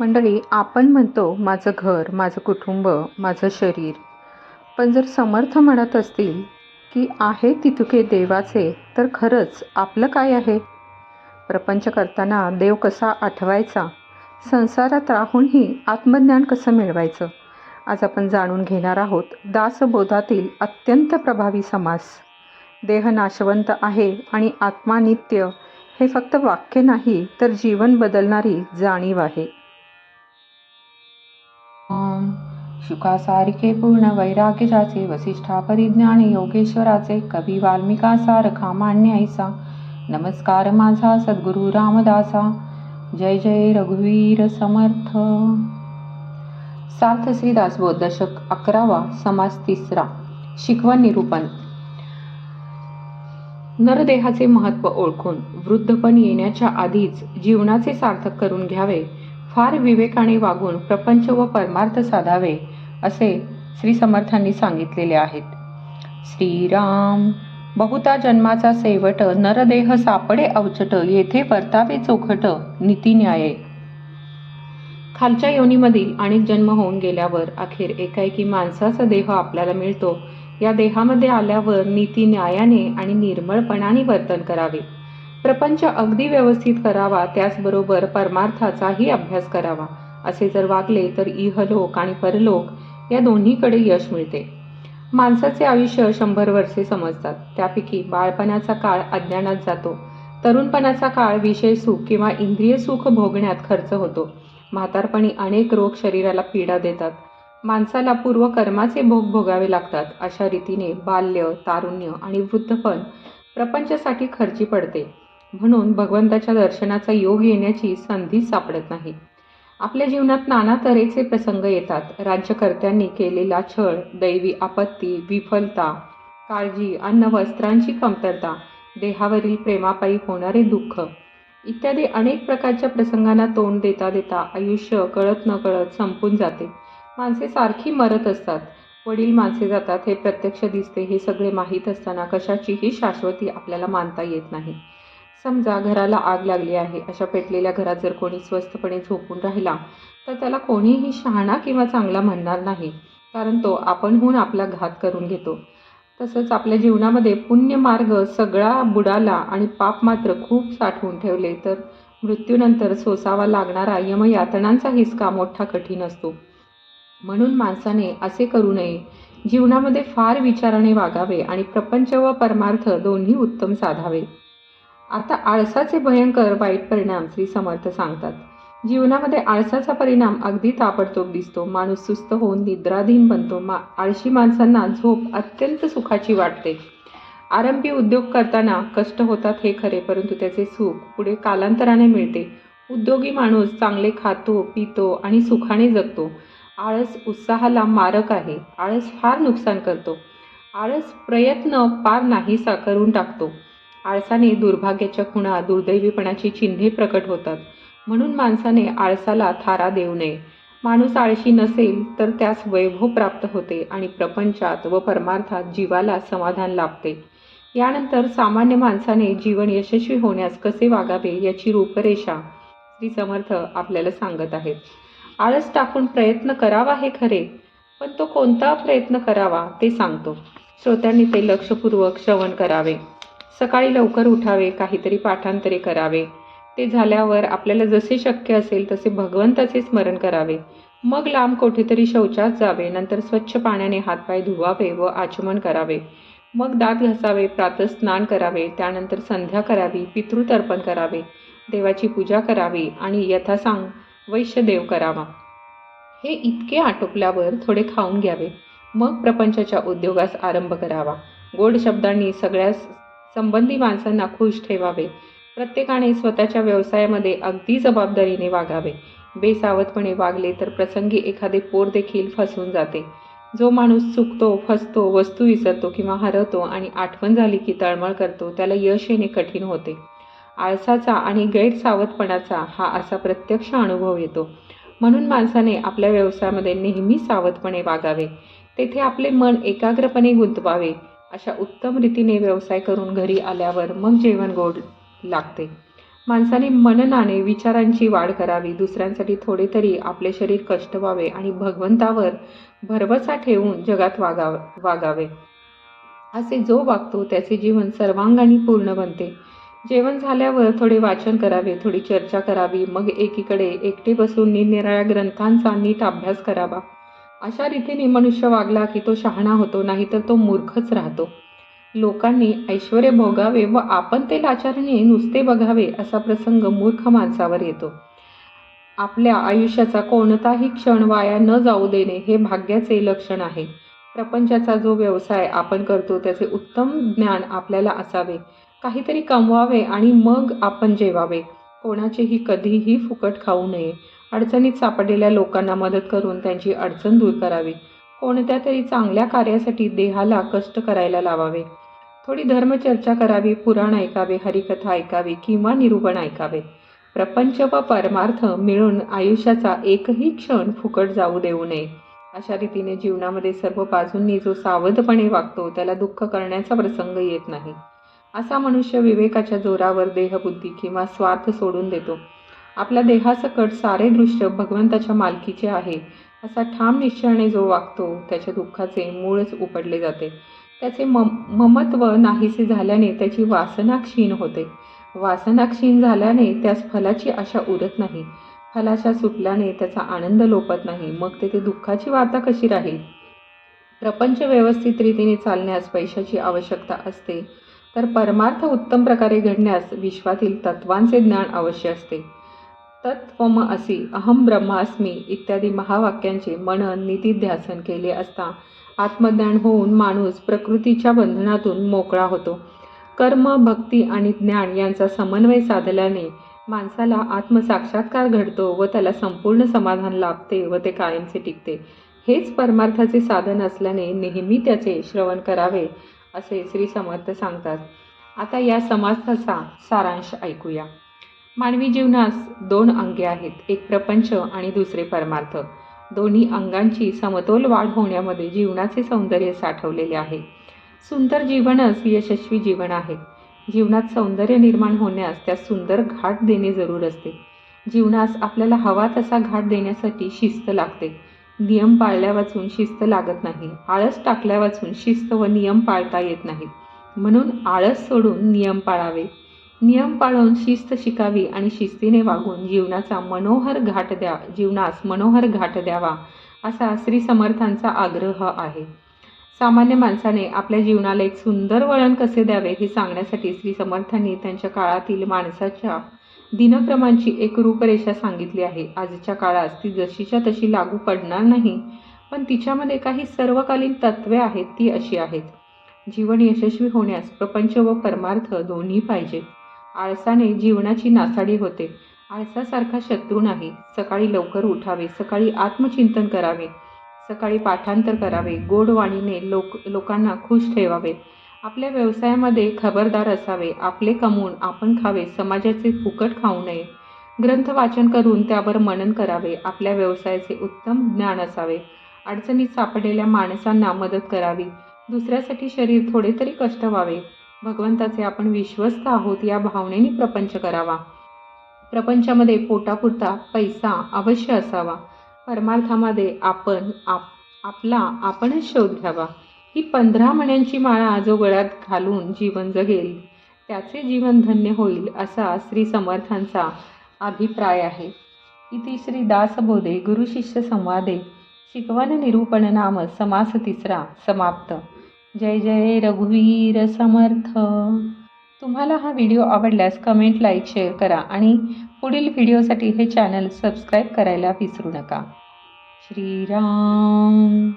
मंडळी, आपण म्हणतो माझं घर, माझं कुटुंब, माझं शरीर. पण जर समर्थ म्हणत असतील की आहे तितुके देवाचे, तर खरंच आपलं काय आहे? प्रपंच करताना देव कसा आठवायचा? संसारात राहूनही आत्मज्ञान कसं मिळवायचं? आज आपण जाणून घेणार आहोत दासबोधातील अत्यंत प्रभावी समास. देह नाशवंत आहे आणि आत्मा नित्य, हे फक्त वाक्य नाही तर जीवन बदलणारी जाणीव आहे. शुकासारिखे पूर्ण वैराग्य ज्याचे, वसिष्ठा परिज्ञान योगेश्वराचे, कवी वाल्मिका सारखा मान्य ऐसा. नमस्कार माझा सद्गुरु रामदासा. जय जय रघुवीर समर्थ. सार्थ श्री दासबोध दशक 11वा, समास 3रा. शिकवण निरूपण. नरदेहाचे महत्त्व ओळखून वृद्धपण येण्याच्या आधीच जीवनाचे सार्थक करून घ्यावे, फार विवेकाने वागून प्रपंच व परमार्थ साधावे, असे श्री समर्थांनी सांगितलेले आहेत. श्रीराम. बहुता जन्माचा सेवट, नरदेह सापडे अवचट, येथे परतावे चोखट, नीती न्याये. खालच्या योनीमधील अनेक जन्म होऊन गेल्यावर अखेर एकाएकी माणसाचा देह आपल्याला मिळतो. या देहामध्ये आल्यावर नीती न्यायाने आणि निर्मळपणाने वर्तन करावे. प्रपंच अगदी व्यवस्थित करावा, त्याचबरोबर परमार्थाचाही अभ्यास करावा. असे जर वागले तर इहलोक आणि परलोक या दोन्हीकडे यश मिळते. माणसाचे आयुष्य 100 वर्षे समजतात. त्यापैकी बाळपणाचा काळ अज्ञानात जातो. तरुणपणाचा काळ विषय सुख किंवा इंद्रिय सुख भोगण्यात खर्च होतो. म्हातारपणी अनेक रोग शरीराला पीडा देतात. माणसाला पूर्वकर्माचे भोग भोगावे लागतात. अशा रीतीने बाल्य, तारुण्य आणि वृद्धपण प्रपंचासाठी खर्ची पडते. म्हणून भगवंताच्या दर्शनाचा योग येण्याची संधीच सापडत नाही. आपल्या जीवनात नाना तऱ्हेचे प्रसंग येतात. राज्यकर्त्यांनी केलेला छळ, दैवी आपत्ती, विफलता, काळजी, अन्न वस्त्रांची कमतरता, देहावरील प्रेमापायी होणारे दुःख इत्यादी अनेक प्रकारच्या प्रसंगांना तोंड देता देता आयुष्य कळत न कळत संपून जाते. माणसे सारखी मरत असतात. वडील माणसे जातात हे प्रत्यक्ष दिसते. हे सगळे माहीत असताना कशाचीही शाश्वती आपल्याला मानता येत नाही. समजा घराला आग लागली आहे. अशा पेटलेल्या घरात जर कोणी स्वस्थपणे झोपून राहिला तर त्याला कोणीही शहाणा किंवा चांगला म्हणणार नाही, कारण तो आपणहून आपला घात करून घेतो. तसंच आपल्या जीवनामध्ये पुण्य मार्ग सगळा बुडाला आणि पाप मात्र खूप साठवून ठेवले तर मृत्यूनंतर सोसावा लागणारा यमयातनांचा हिसका मोठा कठीण असतो. म्हणून माणसाने असे करू नये. जीवनामध्ये फार विचाराने वागावे आणि प्रपंच व परमार्थ दोन्ही उत्तम साधावे. आता आळसाचे भयंकर वाईट परिणाम श्री समर्थ सांगतात. जीवनामध्ये आळसाचा परिणाम अगदी ताबडतोब दिसतो. माणूस सुस्त होऊन निद्राधीन बनतो. आळशी माणसांना झोप अत्यंत सुखाची वाटते. आरंभी उद्योग करताना कष्ट होतात हे खरे, परंतु त्याचे सुख पुढे कालांतराने मिळते. उद्योगी माणूस चांगले खातो, पितो आणि सुखाने जगतो. आळस उत्साहाला मारक आहे. आळस फार नुकसान करतो. आळस प्रयत्न पार नाहीसा करून टाकतो. आळसाने दुर्भाग्याच्या खुणा, दुर्दैवीपणाची चिन्हे प्रकट होतात. म्हणून माणसाने आळसाला थारा देऊ नये. माणूस आळशी नसेल तर त्यास वैभव प्राप्त होते आणि प्रपंचात व परमार्थात जीवाला समाधान लाभते. यानंतर सामान्य माणसाने जीवन यशस्वी होण्यास कसे वागावे याची रूपरेषा श्री समर्थ आपल्याला सांगत आहेत. आळस टाकून प्रयत्न करावा हे खरे, पण तो कोणता प्रयत्न करावा ते सांगतो. श्रोत्यांनी ते लक्षपूर्वक श्रवण करावे. सकाळी लवकर उठावे, काहीतरी पाठांतरे करावे. ते झाल्यावर आपल्याला जसे शक्य असेल तसे भगवंताचे स्मरण करावे. मग लांब कोठेतरी शौचास जावे. नंतर स्वच्छ पाण्याने हातपाय धुवावे व आचमन करावे. मग दात घासावे, प्रातःस्नान करावे. त्यानंतर संध्या करावी, पितृतर्पण करावे, देवाची पूजा करावी आणि यथासांग वैश्यदेव करावा. हे इतके आटोपल्यावर थोडे खाऊन घ्यावे. मग प्रपंचाच्या उद्योगास आरंभ करावा. गोड शब्दांनी सगळ्या संबंधी माणसांना खुश ठेवावे. प्रत्येकाने स्वतःच्या व्यवसायामध्ये अगदी जबाबदारीने वागावे. बेसावधपणे वागले तर प्रसंगी एखादे पोर देखील फसून जाते. जो माणूस चुकतो, फसतो, वस्तू विसरतो किंवा हरवतो आणि आठवण झाली की तळमळ करतो, त्याला यश येणे कठीण होते. आळसाचा आणि गैरसावधपणाचा हा असा प्रत्यक्ष अनुभव येतो. म्हणून माणसाने आपल्या व्यवसायामध्ये नेहमी सावधपणे वागावे. तेथे आपले मन एकाग्रपणे गुंतवावे. अशा उत्तम रीतीने व्यवसाय करून घरी आल्यावर मग जेवण गोड लागते. माणसाने मननाने विचारांची वाढ करावी, दुसऱ्यांसाठी थोडे तरी आपले शरीर कष्ट व्हावे आणि भगवंतावर भरवसा ठेवून जगात वागावे. असे जो वागतो त्याचे जीवन सर्वांगाने पूर्ण बनते. जेवण झाल्यावर थोडे वाचन करावे, थोडी चर्चा करावी, मग एकीकडे एकटे बसून निरनिराळ्या ग्रंथांचा नीट अभ्यास करावा. अशा रीतीने मनुष्य वागला की तो शहाणा होतो, नाहीतर तो मूर्खच राहतो. लोकांनी ऐश्वर्य भोगावे व आपण ते लाचाराने नुसते बघावे असा प्रसंग मूर्ख माणसावर येतो. आपल्या आयुष्याचा कोणताही क्षण वाया न जाऊ देणे हे भाग्याचे लक्षण आहे. प्रपंचाचा जो व्यवसाय आपण करतो त्याचे उत्तम ज्ञान आपल्याला असावे. काहीतरी कमवावे आणि मग आपण जेवावे. कोणाचेही कधीही फुकट खाऊ नये. अडचणीत सापडलेल्या लोकांना मदत करून त्यांची अडचण दूर करावी. कोणत्या तरी चांगल्या कार्यासाठी देहाला कष्ट करायला लावावे. थोडी धर्मचर्चा करावी, पुराण ऐकावे, हरिकथा ऐकावी किंवा निरूपण ऐकावे. प्रपंच व परमार्थ मिळून आयुष्याचा एकही क्षण फुकट जाऊ देऊ नये. अशा रीतीने जीवनामध्ये सर्व बाजूंनी जो सावधपणे वागतो त्याला दुःख करण्याचा प्रसंग येत नाही. असा मनुष्य विवेकाच्या जोरावर देहबुद्धी किंवा स्वार्थ सोडून देतो. आपल्या देहासकट सारे दृश्य भगवंताच्या मालकीचे आहे असा ठाम निश्चयाने जो वागतो त्याच्या दुःखाचे मूळच उपडले जाते. त्याचे ममत्व नाहीसे झाल्याने त्याची वासना क्षीण होते. वासना क्षीण झाल्याने त्यास फलाची आशा उरत नाही. फलाच्या सुटल्याने त्याचा आनंद लोपत नाही. मग तेथे दुःखाची वार्ता कशी राहील? प्रपंच व्यवस्थित रीतीने चालण्यास पैशाची आवश्यकता असते, तर परमार्थ उत्तम प्रकारे घडण्यास विश्वातील तत्वांचे ज्ञान अवश्य असते. तत्त्वमसि अहम ब्रह्मास्मी इत्यादी महावाक्यांचे मनन निधिध्यासन केले असता आत्मज्ञान होऊन माणूस प्रकृतीच्या बंधनातून मोकळा होतो. कर्म, भक्ती आणि ज्ञान यांचा समन्वय साधल्याने माणसाला आत्मसाक्षात्कार घडतो व त्याला संपूर्ण समाधान लाभते व ते कायमचे टिकते. हेच परमार्थाचे साधन असल्याने नेहमी त्याचे श्रवण करावे असे श्री समर्थ सांगतात. आता या समासाचा सारांश ऐकूया. मानवी जीवनास 2 अंगे आहेत, एक प्रपंच आणि दुसरे परमार्थ. दोन्ही अंगांची समतोल वाढ होण्यामध्ये जीवनाचे सौंदर्य साठवलेले आहे. सुंदर जीवनच यशस्वी जीवन आहे. जीवनात सौंदर्य निर्माण होण्यास त्यास सुंदर घाट देणे जरूर असते. जीवनास आपल्याला हवा तसा घाट देण्यासाठी शिस्त लागते. नियम पाळल्या वाचून शिस्त लागत नाही. आळस टाकल्या वाचून शिस्त व नियम पाळता येत नाहीत. म्हणून आळस सोडून नियम पाळावे. नियम पाळून शिस्त शिकावी आणि शिस्तीने वागून जीवनास मनोहर घाट द्यावा असा श्री समर्थांचा आग्रह आहे. सामान्य माणसाने आपल्या जीवनाला एक सुंदर वळण कसे द्यावे हे सांगण्यासाठी श्री समर्थांनी त्यांच्या काळातील माणसाच्या दिनक्रमांची एक रूपरेषा सांगितली आहे. आजच्या काळात ती जशीच्या तशी लागू पडणार नाही, पण तिच्यामध्ये काही सर्वकालीन तत्वे आहेत ती अशी आहेत. जीवन यशस्वी होण्यास प्रपंच व परमार्थ दोन्ही पाहिजेत. आळसाने जीवनाची नासाडी होते. आळसासारखा शत्रू नाही. सकाळी लवकर उठावे, सकाळी आत्मचिंतन करावे, सकाळी पाठांतर करावे, गोड वाणीने लोकांना खुश ठेवावे, आपल्या व्यवसायामध्ये खबरदार असावे, आपले कमवून आपण खावे, समाजाचे फुकट खाऊ नये, ग्रंथ वाचन करून त्यावर मनन करावे, आपल्या व्यवसायाचे उत्तम ज्ञान असावे, अडचणीत सापडलेल्या माणसांना मदत करावी, दुसऱ्यासाठी शरीर थोडे तरी कष्ट व्हावे, भगवंताचे आपण विश्वस्त आहोत या भावनेने प्रपंच करावा. प्रपंचामध्ये पोटापुरता पैसा अवश्य असावा. परमार्थामध्ये आपणच शोध घ्यावा. ही 15 मण्यांची माळा जो गळ्यात घालून जीवन जगेल त्याचे जीवन धन्य होईल असा श्री समर्थांचा अभिप्राय आहे. इति श्री दासबोधे गुरुशिष्य संवादे शिकवण निरूपण नाम समास 3 समाप्त. जय जय रघुवीर समर्थ. तुम्हाला हा व्हिडिओ आवडल्यास कमेंट, लाईक, शेअर करा आणि पुढील व्हिडिओसाठी हे चॅनल सबस्क्राईब करायला विसरू नका. श्रीराम.